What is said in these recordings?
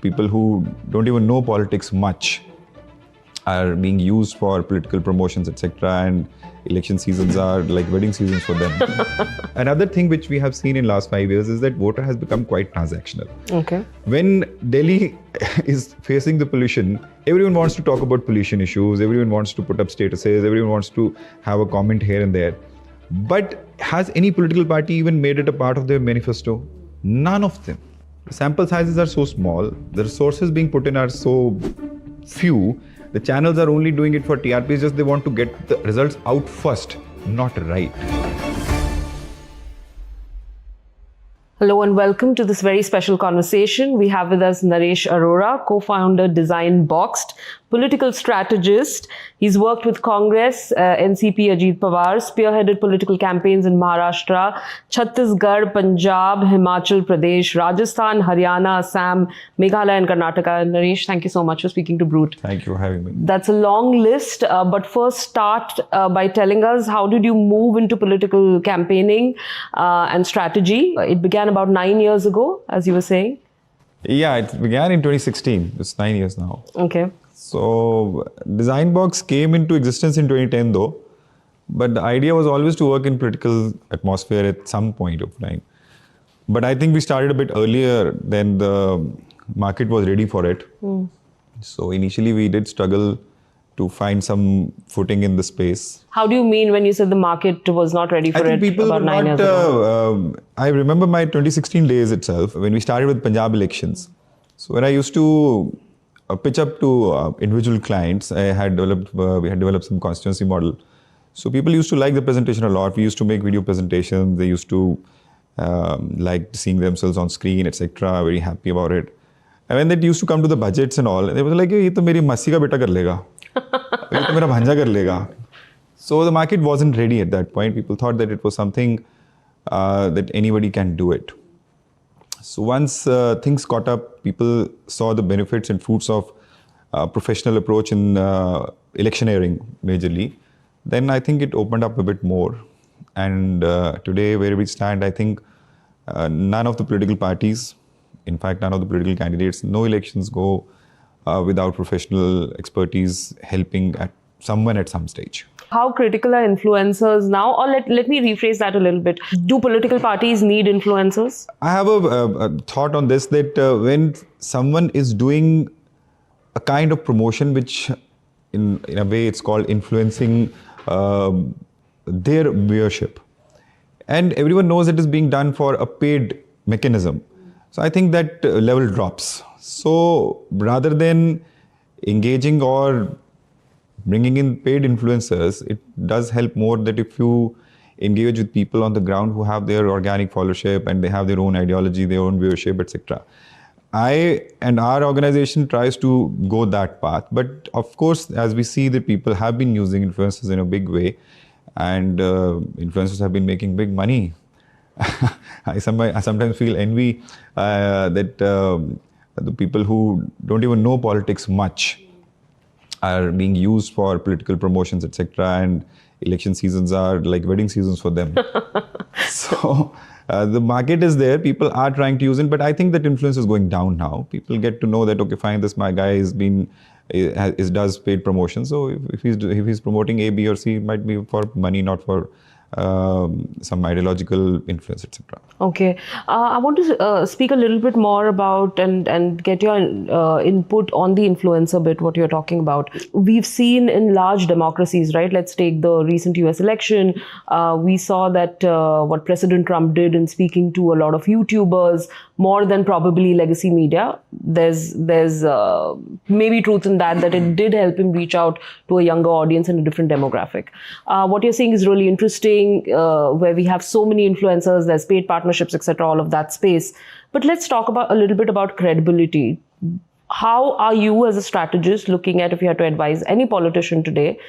people who don't even know politics much are being used for political promotions, etc. And election seasons are like wedding seasons for them. Another thing which we have seen in last 5 years is that voter has become quite transactional. Okay. When Delhi is facing the pollution, everyone wants to talk about pollution issues, everyone wants to put up statuses, everyone wants to have a comment here and there. But has any political party even made it a part of their manifesto? None of them. The sample sizes are so small, the resources being put in are so few, the channels are only doing it for TRPs, just they want to get the results out first, not right. Hello and welcome to this very special conversation. We have with us Naresh Arora, co-founder Design Boxed, political strategist. He's worked with Congress, NCP Ajit Pawar, spearheaded political campaigns in Maharashtra, Chhattisgarh, Punjab, Himachal Pradesh, Rajasthan, Haryana, Assam, Meghalaya and Karnataka. Naresh, thank you so much for speaking to Brut. Thank you for having me. That's a long list, but first start by telling us, how did you move into political campaigning and strategy? It began about 9 years ago, as you were saying. Yeah, it began in 2016. It's 9 years now. Okay. So Design Box came into existence in 2010 though, but the idea was always to work in political atmosphere at some point of time. But I think we started a bit earlier than the market was ready for it. So initially we did struggle to find some footing in the space. How do you mean when you said the market was not ready for it about 9 years ago? I remember my 2016 days itself when we started with Punjab elections. So when I used to pitch up to individual clients, we had developed some constituency model. So people used to like the presentation a lot. We used to make video presentations. They used to like seeing themselves on screen, etc. Very happy about it. And when they used to come to the budgets and all, they were like, "Ye to meri masi ka beta kar lega. Ye to mera bhanja kar lega." So the market wasn't ready at that point. People thought that it was something that anybody can do it. So once things caught up, people saw the benefits and fruits of professional approach in electioneering majorly. Then I think it opened up a bit more. And today, where we stand, I think none of the political parties, in fact, none of the political candidates, no elections go without professional expertise helping at someone at some stage. How critical are influencers now? Or let me rephrase that a little bit. Do political parties need influencers? I have a thought on this that when someone is doing a kind of promotion which in a way it's called influencing their viewership, and everyone knows it is being done for a paid mechanism. So I think that level drops. So rather than engaging or bringing in paid influencers, it does help more that if you engage with people on the ground who have their organic followership and they have their own ideology, their own viewership, etc. I and our organization tries to go that path. But of course, as we see that people have been using influencers in a big way, and influencers have been making big money. I sometimes feel envy that the people who don't even know politics much are being used for political promotions, etc. And election seasons are like wedding seasons for them. So the market is there. People are trying to use it, but I think that influence is going down now. People get to know that, okay, fine, this my guy does paid promotion. So if he's promoting A, B, or C, it might be for money, not for some ideological influence, etc. Okay. I want to speak a little bit more about and get your input on the influencer bit, what you're talking about. We've seen in large democracies, right? Let's take the recent US election. We saw that what President Trump did in speaking to a lot of YouTubers, more than probably legacy media. There's maybe truth in that it did help him reach out to a younger audience and a different demographic. What you're saying is really interesting, where we have so many influencers, there's paid partnerships, etc., all of that space. But let's talk about a little bit about credibility. How are you as a strategist looking at, if you had to advise any politician today,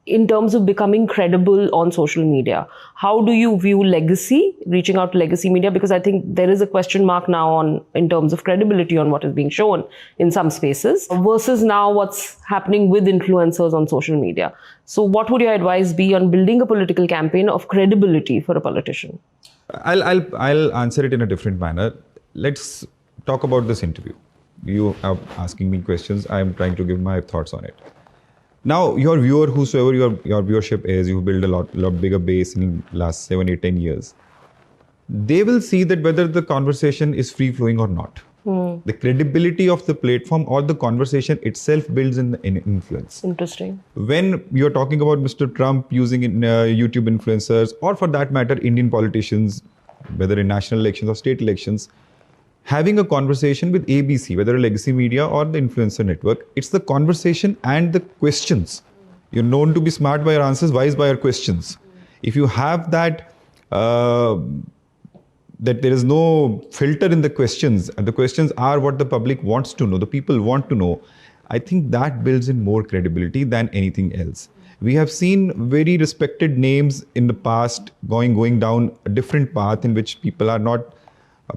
in terms of becoming credible on social media? How do you view legacy, reaching out to legacy media? Because I think there is a question mark now in terms of credibility on what is being shown in some spaces versus now what's happening with influencers on social media. So what would your advice be on building a political campaign of credibility for a politician? I'll answer it in a different manner. Let's talk about this interview. You are asking me questions. I am trying to give my thoughts on it. Now, your viewer, whosoever your viewership is, you build a lot bigger base in last 7, 8, 10 years. They will see that whether the conversation is free flowing or not. The credibility of the platform or the conversation itself builds in influence. Interesting. When you're talking about Mr. Trump using YouTube influencers, or for that matter, Indian politicians, whether in national elections or state elections, having a conversation with ABC, whether a legacy media or the influencer network, it's the conversation and the questions. You're known to be smart by your answers, wise by your questions. If you have that, that there is no filter in the questions, and the questions are what the public wants to know, the people want to know, I think that builds in more credibility than anything else. We have seen very respected names in the past going down a different path in which people are not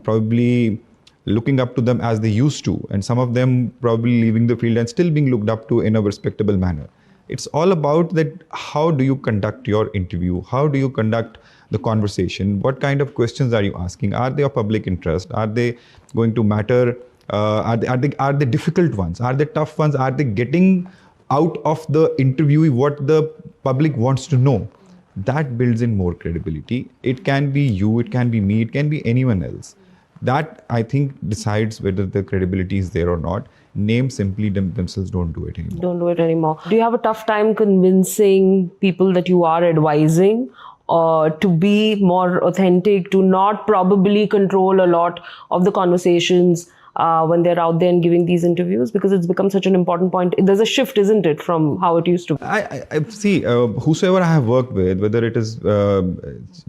probably looking up to them as they used to, and some of them probably leaving the field and still being looked up to in a respectable manner. It's all about that, how do you conduct your interview? How do you conduct the conversation? What kind of questions are you asking? Are they of public interest? Are they going to matter? Are they difficult ones? Are they tough ones? Are they getting out of the interviewee what the public wants to know? That builds in more credibility. It can be you, it can be me, it can be anyone else. That, I think, decides whether the credibility is there or not. Names simply themselves don't do it anymore. Don't do it anymore. Do you have a tough time convincing people that you are advising to be more authentic, to not probably control a lot of the conversations when they're out there and giving these interviews? Because it's become such an important point. There's a shift, isn't it, from how it used to be? I see, whosoever I have worked with, whether it is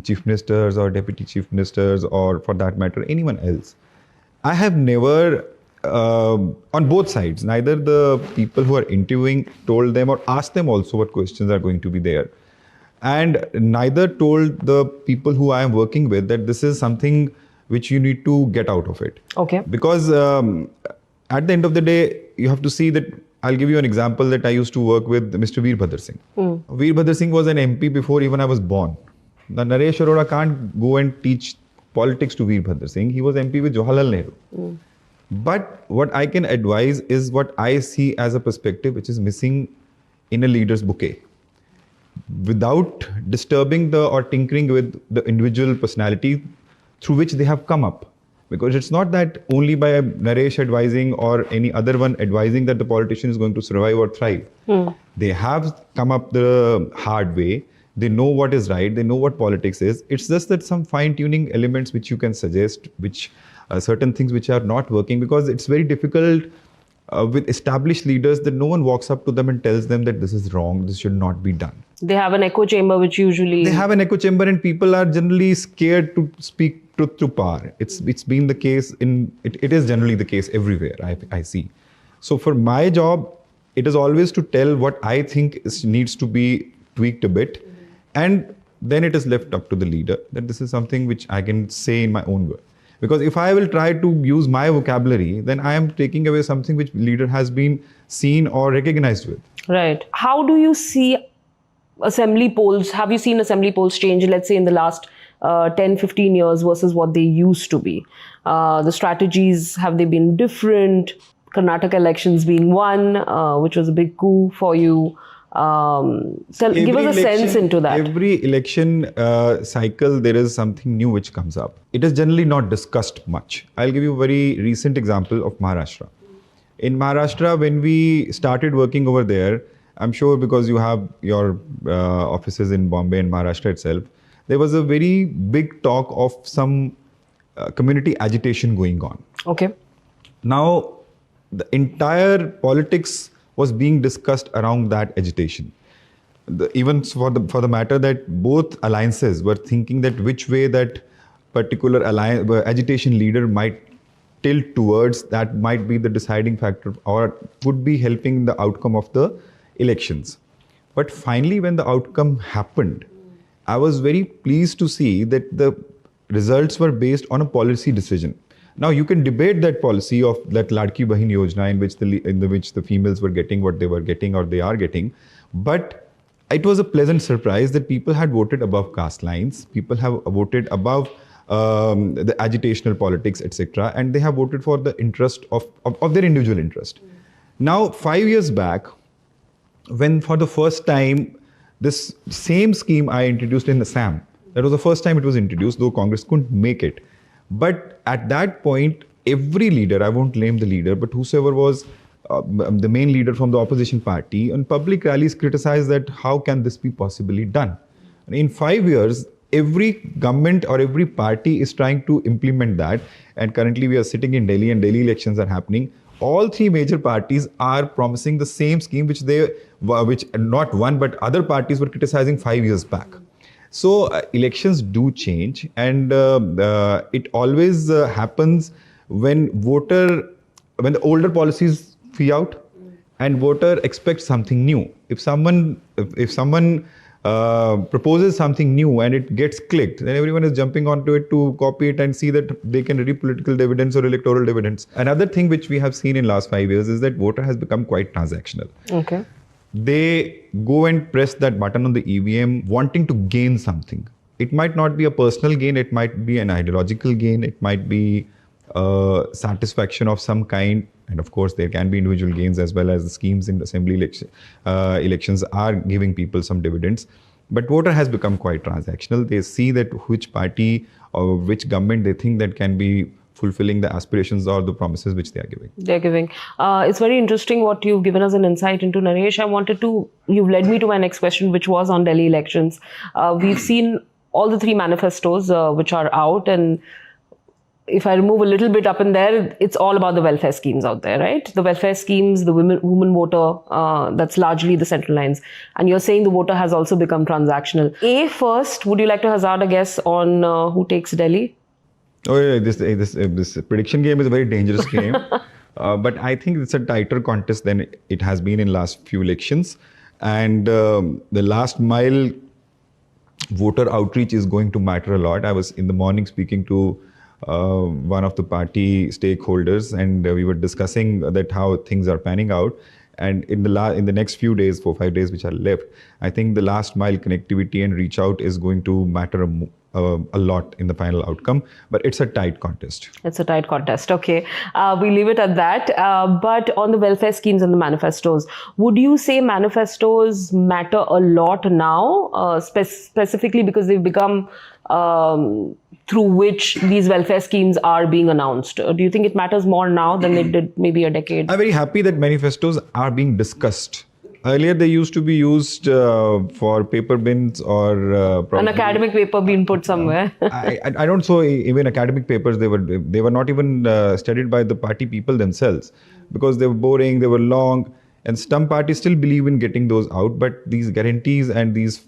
chief ministers or deputy chief ministers, or for that matter, anyone else, I have never, on both sides, neither the people who are interviewing told them or asked them also what questions are going to be there, and neither told the people who I am working with that this is something which you need to get out of it. Okay. Because at the end of the day, you have to see that. I'll give you an example that I used to work with Mr. Veerbhadra Singh. Veerbhadra Singh was an MP before even I was born. Now, Naresh Arora can't go and teach politics to Veerbhadra Singh. He was MP with Jawaharlal Nehru. But what I can advise is what I see as a perspective which is missing in a leader's bouquet, without disturbing or tinkering with the individual personality through which they have come up. Because it's not that only by Naresh advising or any other one advising that the politician is going to survive or thrive. They have come up the hard way. They know what is right. They know what politics is. It's just that some fine-tuning elements which you can suggest, which certain things which are not working, because it's very difficult with established leaders that no one walks up to them and tells them that this is wrong, this should not be done. They have an echo chamber which usually... They have an echo chamber, and people are generally scared to speak truth to power. It's been the case it is generally the case everywhere, I see. So for my job, it is always to tell what I think needs to be tweaked a bit. And then it is left up to the leader that this is something which I can say in my own way. Because if I will try to use my vocabulary, then I am taking away something which leader has been seen or recognized with. Right. How do you see assembly polls? Have you seen assembly polls change, let's say, in the last 10, 15 years versus what they used to be? The strategies, have they been different? Karnataka elections being one, which was a big coup for you. Give us a sense into that. Every election cycle, there is something new which comes up. It is generally not discussed much. I'll give you a very recent example of Maharashtra. In Maharashtra, when we started working over there, I'm sure because you have your offices in Bombay and Maharashtra itself, there was a very big talk of some community agitation going on. Okay. Now, the entire politics was being discussed around that agitation. Even for the matter that both alliances were thinking that which way that particular agitation leader might tilt towards, that might be the deciding factor or would be helping the outcome of the elections. But finally, when the outcome happened, I was very pleased to see that the results were based on a policy decision. Now, you can debate that policy of that Ladki Bahin Yojana in which the females were getting what they were getting or they are getting. But it was a pleasant surprise that people had voted above caste lines. People have voted above the agitational politics, etc. And they have voted for the interest of their individual interest. Now, 5 years back, when for the first time this same scheme I introduced in the SAM, that was the first time it was introduced, though Congress couldn't make it. But at that point, every leader, I won't name the leader, but whosoever was the main leader from the opposition party, on public rallies criticized that how can this be possibly done? And in 5 years, every government or every party is trying to implement that. And currently we are sitting in Delhi and Delhi elections are happening. All three major parties are promising the same scheme which not one but other parties were criticizing 5 years back. So elections do change, and it always happens when the older policies fee out and voter expects something new. If someone proposes something new and it gets clicked, then everyone is jumping onto it to copy it and see that they can reap political dividends or electoral dividends. Another thing which we have seen in last 5 years is that voter has become quite transactional. Okay. They go and press that button on the EVM wanting to gain something. It might not be a personal gain, it might be an ideological gain, it might be satisfaction of some kind. And of course, there can be individual gains as well, as the schemes in assembly elections are giving people some dividends. But voter has become quite transactional. They see that which party or which government they think that can be fulfilling the aspirations or the promises which they are giving. They're giving. It's very interesting what you've given us an insight into, Naresh. You've led me to my next question, which was on Delhi elections. We've seen all the three manifestos which are out, and if I remove a little bit up in there, it's all about the welfare schemes out there, right? The welfare schemes, the women voter, that's largely the central lines. And you're saying the voter has also become transactional. First, would you like to hazard a guess on who takes Delhi? Oh yeah, this prediction game is a very dangerous game. But I think it's a tighter contest than it has been in last few elections. And the last mile voter outreach is going to matter a lot. I was in the morning speaking to one of the party stakeholders, and we were discussing that how things are panning out. And in the next few days, 4-5 days which are left, I think the last mile connectivity and reach out is going to matter a lot in the final outcome. But it's a tight contest. It's a tight contest. Okay, we leave it at that. But on the welfare schemes and the manifestos, would you say manifestos matter a lot now, specifically because they've become through which these welfare schemes are being announced? Do you think it matters more now than they did maybe a decade? I'm very happy that manifestos are being discussed. Earlier, they used to be used for paper bins or an academic paper being put somewhere. I don't so even academic papers. They were not even studied by the party people themselves, because they were boring, they were long, and some parties still believe in getting those out. But these guarantees and these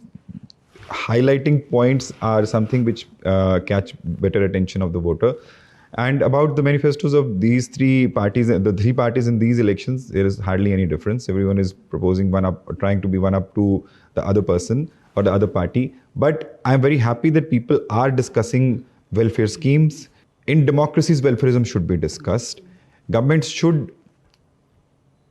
highlighting points are something which catch better attention of the voter. And about the manifestos of these three parties, the three parties in these elections, there is hardly any difference. Everyone is proposing one up, or trying to be one up to the other person or the other party. But I'm very happy that people are discussing welfare schemes. In democracies, welfareism should be discussed. Governments should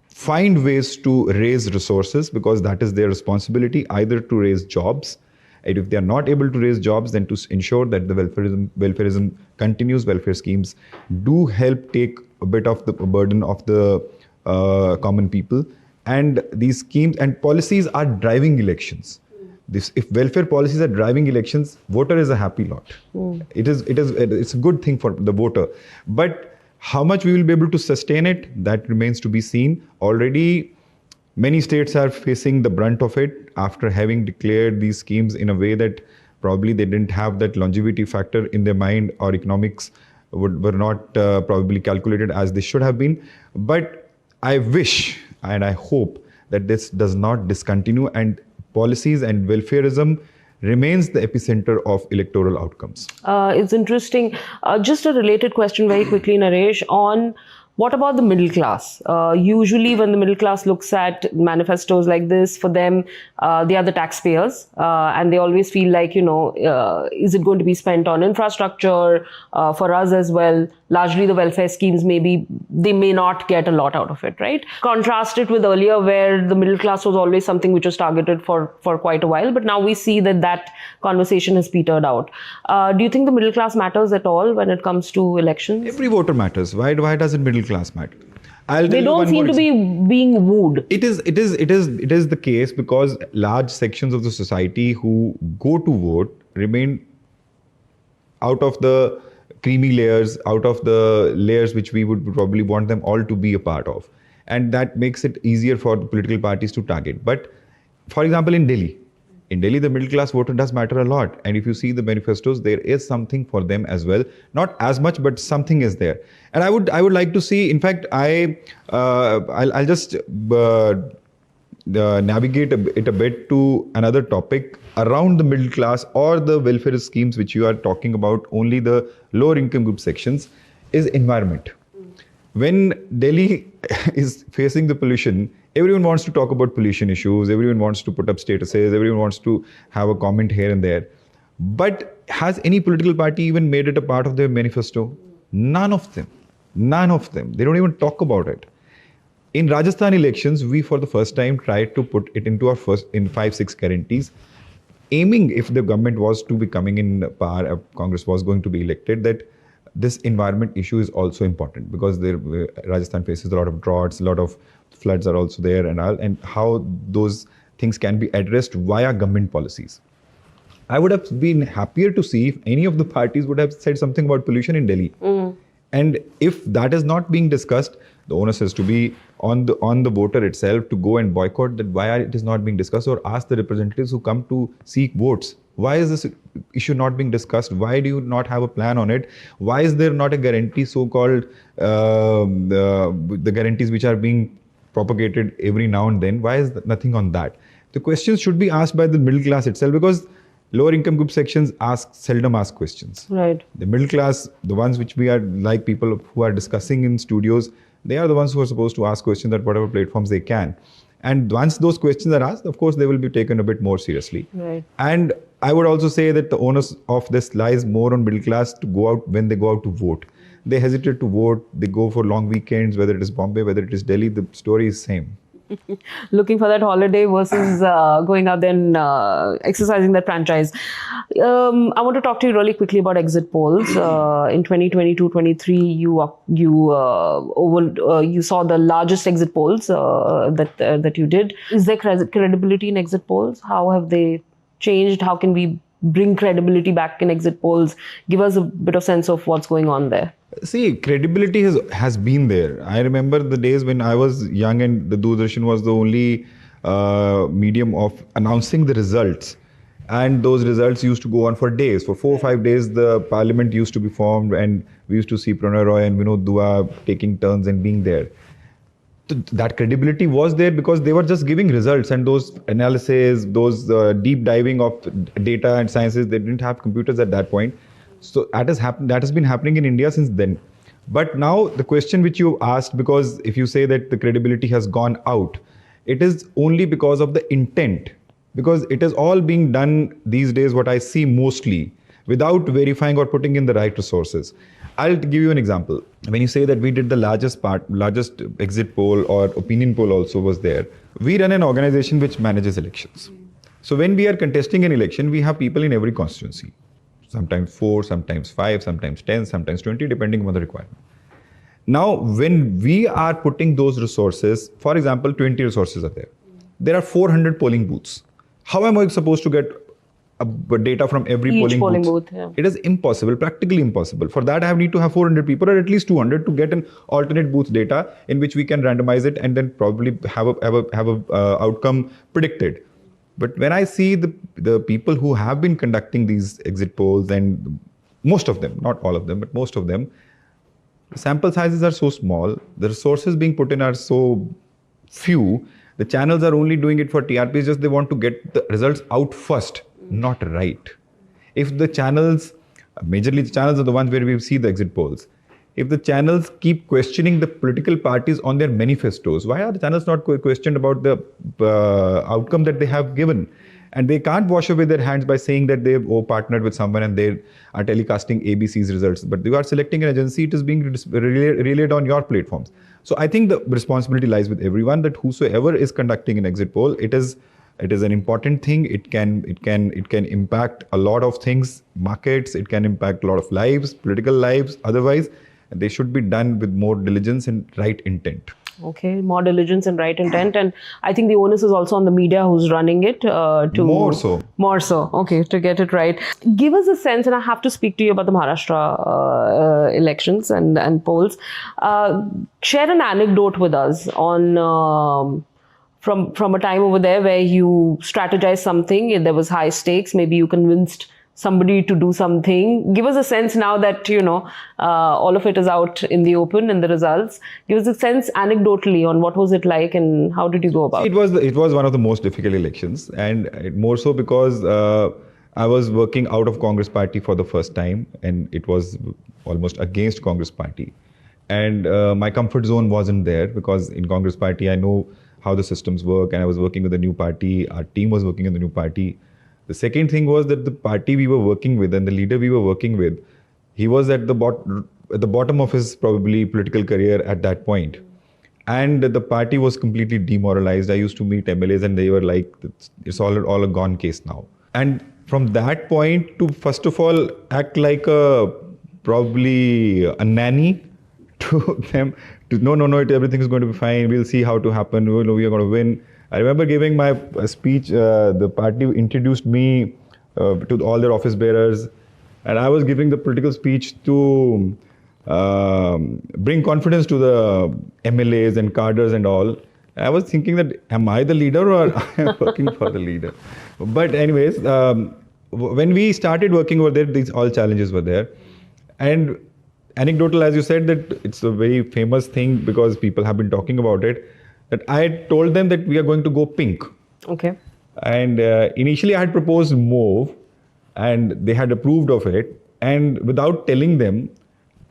find ways to raise resources, because that is their responsibility, either to raise jobs. And if they are not able to raise jobs, then to ensure that the welfareism continues. Welfare schemes do help take a bit of the burden of the common people. And these schemes and policies are driving elections. If welfare policies are driving elections, voter is a happy lot. It's a good thing for the voter. But how much we will be able to sustain it, that remains to be seen. Already, many states are facing the brunt of it after having declared these schemes in a way that probably they didn't have that longevity factor in their mind, or economics were not probably calculated as they should have been. But I wish and I hope that this does not discontinue, and policies and welfareism remains the epicenter of electoral outcomes. It's interesting. Just a related question very quickly, Naresh, on What about the middle class? Usually, when the middle class looks at manifestos like this, for them, they are the taxpayers, and they always feel like, is it going to be spent on infrastructure for us as well? Largely, the welfare schemes, maybe they may not get a lot out of it, right? Contrast it with earlier, where the middle class was always something which was targeted for quite a while, but now we see that conversation has petered out. Do you think the middle class matters at all when it comes to elections? Every voter matters. Why doesn't middle class matter? They don't seem to be being wooed. It is the case because large sections of the society who go to vote remain out of the creamy layers, out of the layers which we would probably want them all to be a part of. And that makes it easier for the political parties to target. But for example, in Delhi, the middle class voter does matter a lot. And if you see the manifestos, there is something for them as well. Not as much, but something is there. And I would like to see, in fact, I'll just navigate it a bit to another topic around the middle class or the welfare schemes which you are talking about, only the lower income group sections, is environment. When Delhi is facing the pollution, everyone wants to talk about pollution issues, everyone wants to put up statuses, everyone wants to have a comment here and there. But has any political party even made it a part of their manifesto? None of them. None of them. They don't even talk about it. In Rajasthan elections, we for the first time tried to put it into our in 5-6 guarantees, aiming, if the government was to be coming in power, Congress was going to be elected, that this environment issue is also important because Rajasthan faces a lot of droughts, a lot of floods are also there and all, and how those things can be addressed via government policies. I would have been happier to see if any of the parties would have said something about pollution in Delhi. And if that is not being discussed, the onus has to be on the voter itself to go and boycott that why it is not being discussed, or ask the representatives who come to seek votes. Why is this issue not being discussed? Why do you not have a plan on it? Why is there not a guarantee, so-called the guarantees which are being propagated every now and then? Why is nothing on that? The questions should be asked by the middle class itself, because lower income group sections seldom ask questions. Right. The middle class, the ones which we are like people who are discussing in studios, they are the ones who are supposed to ask questions at whatever platforms they can. And once those questions are asked, of course, they will be taken a bit more seriously. Right. And I would also say that the onus of this lies more on middle class to go out when they go out to vote. They hesitate to vote. They go for long weekends, whether it is Bombay, whether it is Delhi, the story is same. Looking for that holiday versus going out there and exercising that franchise. I want to talk to you really quickly about exit polls. In 2022-23, you saw the largest exit polls that you did. Is there credibility in exit polls? How have they changed? How can we bring credibility back in exit polls? Give us a bit of sense of what's going on there. See, credibility has been there. I remember the days when I was young and the Doordarshan was the only medium of announcing the results. And those results used to go on for days. For 4 or 5 days, the parliament used to be formed and we used to see Pranay Roy and Vinod Dua taking turns and being there. That credibility was there because they were just giving results, and those analyses, those deep diving of data and sciences, they didn't have computers at that point. So that has been happening in India since then. But now the question which you asked, because if you say that the credibility has gone out, it is only because of the intent. Because it is all being done these days, what I see mostly, without verifying or putting in the right resources. I'll give you an example. When you say that we did the largest exit poll or opinion poll also was there. We run an organization which manages elections. So when we are contesting an election, we have people in every constituency. Sometimes 4, sometimes 5, sometimes 10, sometimes 20, depending on the requirement. Now, when we are putting those resources, for example, 20 resources are there. There are 400 polling booths. How am I supposed to get data from every polling booth? Yeah. It is impossible, practically impossible. For that, I need to have 400 people or at least 200 to get an alternate booth data in which we can randomize it and then probably have a outcome predicted. But when I see the people who have been conducting these exit polls, and most of them, not all of them, but most of them, the sample sizes are so small, the resources being put in are so few, the channels are only doing it for TRPs, just they want to get the results out first, not right. If the channels, majorly the channels are the ones where we see the exit polls. if the channels keep questioning the political parties on their manifestos, why are the channels not questioned about the outcome that they have given? And they can't wash away their hands by saying that they've partnered with someone and they are telecasting ABC's results. But you are selecting an agency, it is being relayed on your platforms. So I think the responsibility lies with everyone, that whosoever is conducting an exit poll, it is an important thing. It can impact a lot of things, markets, it can impact a lot of lives, political lives, otherwise. They should be done with more diligence and right intent. Okay, more diligence and right intent. And I think the onus is also on the media who's running it to... More so. More so, okay, to get it right. Give us a sense, and I have to speak to you about the Maharashtra elections and polls. Share an anecdote with us on... From a time over there where you strategized something and there was high stakes, maybe you convinced somebody to do something. Give us a sense now that, all of it is out in the open and the results. Give us a sense anecdotally on what was it like and how did you go about it? It was one of the most difficult elections, and more so because I was working out of Congress party for the first time, and it was almost against Congress party. And my comfort zone wasn't there, because in Congress party, I know how the systems work, and I was working with a new party. Our team was working in the new party. The second thing was that the party we were working with and the leader we were working with, he was at the bottom of his probably political career at that point. And the party was completely demoralized. I used to meet MLAs and they were like, it's all a gone case now. And from that point to, first of all, act like probably a nanny to them, to no, everything is going to be fine, we'll see how to happen, we are going to win. I remember giving my speech, the party introduced me to all their office bearers, and I was giving the political speech to bring confidence to the MLAs and cadres and all. I was thinking that, am I the leader or I am working for the leader? But anyways, when we started working over there, these all challenges were there. And anecdotal, as you said, that it's a very famous thing because people have been talking about it, that I told them that we are going to go pink. Okay. And initially I had proposed mauve and they had approved of it. And without telling them,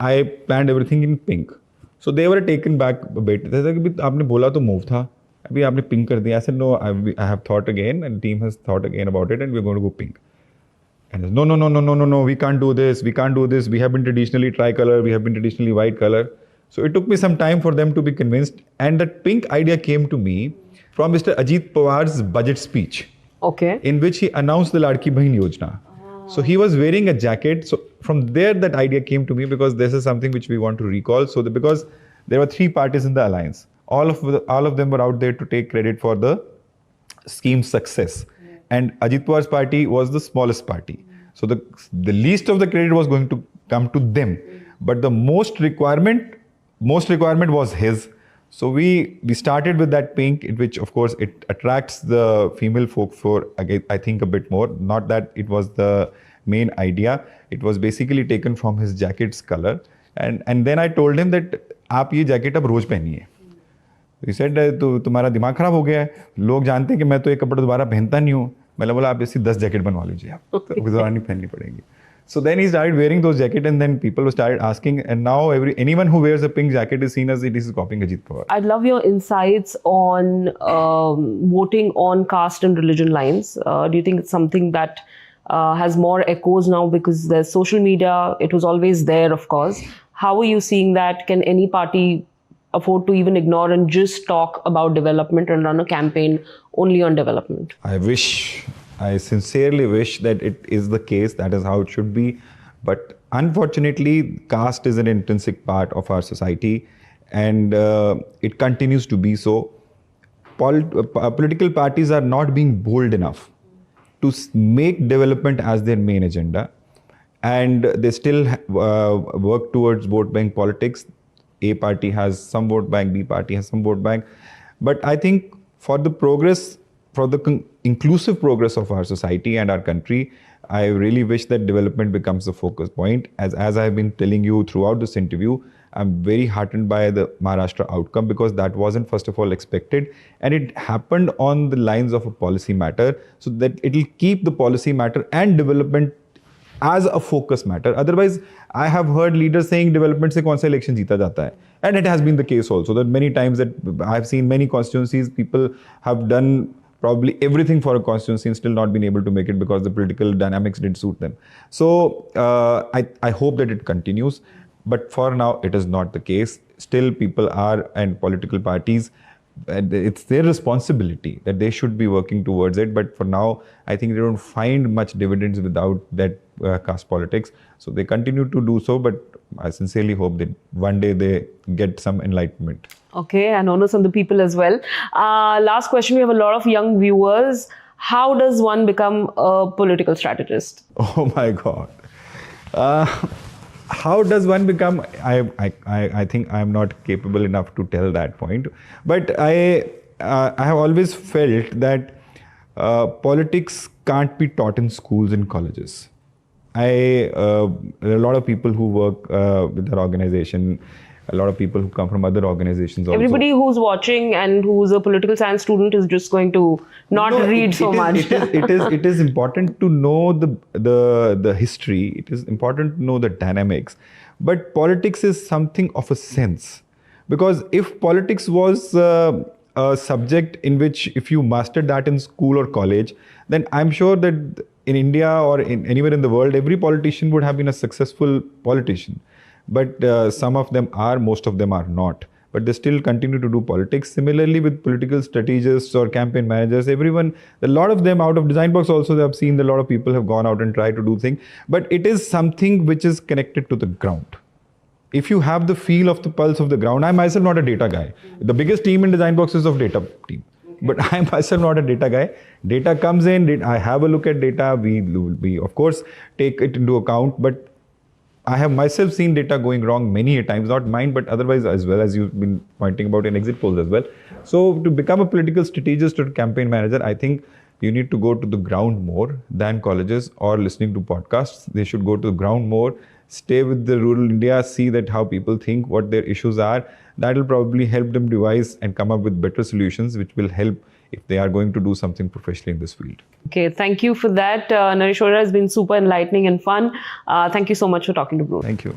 I planned everything in pink. So they were taken back a bit. They said, "Aapne bola to mauve tha. Abhi aapne pink kar diya." I said, "No, I have thought again, and the team has thought again about it, and we're going to go pink." And they said, no, we can't do this. We can't do this. We have been traditionally tricolor. We have been traditionally white color. So it took me some time for them to be convinced. And that pink idea came to me from Mr. Ajit Pawar's budget speech. Okay. In which he announced the Ladki Bahin Yojana. So he was wearing a jacket. So from there, that idea came to me, because this is something which we want to recall. So because there were 3 parties in the alliance, all of them were out there to take credit for the scheme's success. Yeah. And Ajit Pawar's party was the smallest party. So the least of the credit was going to come to them. But the most requirement was his. So we started with that pink, in which of course it attracts the female folk for, again, I think a bit more. Not that it was the main idea. It was basically taken from his jacket's color. And then I told him that आप ये jacket अब रोज पहनिए. He said, तो तुम्हारा दिमाग खराब हो गया है. लोग जानते हैं कि मैं तो ये कपड़े दोबारा पहनता नहीं हूँ. मैंने बोला आप ऐसी 10 जैकेट बनवा लीजिए आप. तो दोबारा नहीं पहननी पड़ेगी. So then he started wearing those jackets, and then people started asking, and now anyone who wears a pink jacket is seen as it is copying Ajit Pawar. I'd love your insights on voting on caste and religion lines. Do you think it's something that has more echoes now because there's social media? It was always there, of course. How are you seeing that? Can any party afford to even ignore and just talk about development and run a campaign only on development? I sincerely wish that it is the case, that is how it should be. But unfortunately, caste is an intrinsic part of our society, and it continues to be so. Political parties are not being bold enough to make development as their main agenda, and they still work towards vote bank politics. A party has some vote bank, B party has some vote bank. But I think for the progress, for the inclusive progress of our society and our country, I really wish that development becomes the focus point. As I've been telling you throughout this interview, I'm very heartened by the Maharashtra outcome, because that wasn't, first of all, expected. And it happened on the lines of a policy matter, so that it'll keep the policy matter and development as a focus matter. Otherwise, I have heard leaders saying development se kaun sa election jeeta jata hai. And it has been the case also, that many times that I've seen many constituencies, people have done probably everything for a constituency and still not been able to make it because the political dynamics didn't suit them. So I hope that it continues. But for now, it is not the case. Still, people are, and political parties, and it's their responsibility that they should be working towards it. But for now, I think they don't find much dividends without that caste politics. So they continue to do so. But I sincerely hope that one day they get some enlightenment. Okay, and onus on the people as well. Last question, we have a lot of young viewers. How does one become a political strategist? Oh my God. How does one become? I think I am not capable enough to tell that point. But I have always felt that politics can't be taught in schools and colleges. There are a lot of people who work with their organization, a lot of people who come from other organizations also. Everybody who's watching and who's a political science student is just going to not read so much. It is important to know the history. It is important to know the dynamics. But politics is something of a sense. Because if politics was a subject in which if you mastered that in school or college, then I'm sure that in India or anywhere in the world, every politician would have been a successful politician. But some of them are, most of them are not. But they still continue to do politics. Similarly with political strategists or campaign managers, everyone, a lot of them out of Design Box also, they have seen a lot of people have gone out and tried to do things. But it is something which is connected to the ground. If you have the feel of the pulse of the ground, I'm myself not a data guy. The biggest team in Design Box is of data team. But I'm myself not a data guy. Data comes in, I have a look at data, we of course take it into account, but I have myself seen data going wrong many a times, not mine, but otherwise as well, as you've been pointing about in exit polls as well. So to become a political strategist or campaign manager, I think you need to go to the ground more than colleges or listening to podcasts. They should go to the ground more, stay with the rural India, see that how people think, what their issues are. That will probably help them devise and come up with better solutions, which will help if they are going to do something professionally in this field. Okay, thank you for that. Naresh Arora has been super enlightening and fun. Thank you so much for talking to Brut. Thank you.